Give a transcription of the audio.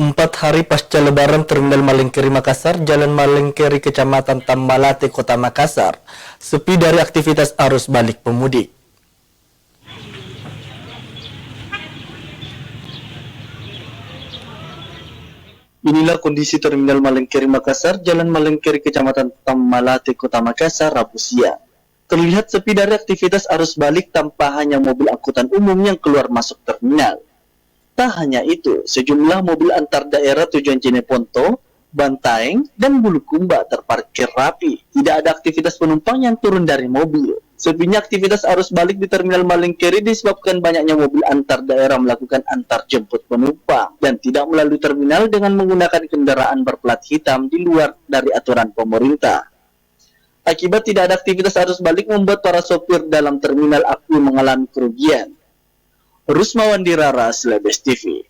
4 hari pasca Lebaran, Terminal Malengkeri Makassar, Jalan Malengkeri, Kecamatan Tambalate, Kota Makassar, sepi dari aktivitas arus balik pemudik. Inilah kondisi Terminal Malengkeri Makassar, Jalan Malengkeri, Kecamatan Tambalate, Kota Makassar, Rabu siang. Terlihat sepi dari aktivitas arus balik tanpa hanya mobil angkutan umum yang keluar masuk terminal. Tak hanya itu, sejumlah mobil antar daerah tujuan Jeneponto, Bantaeng, dan Bulukumba terparkir rapi. Tidak ada aktivitas penumpang yang turun dari mobil. Sepinya aktivitas arus balik di Terminal Malengkeri disebabkan banyaknya mobil antar daerah melakukan antar jemput penumpang dan tidak melalui terminal dengan menggunakan kendaraan berplat hitam di luar dari aturan pemerintah. Akibat tidak ada aktivitas arus balik membuat para sopir dalam terminal akui mengalami kerugian. Rusmawan Dirara, Slebes TV.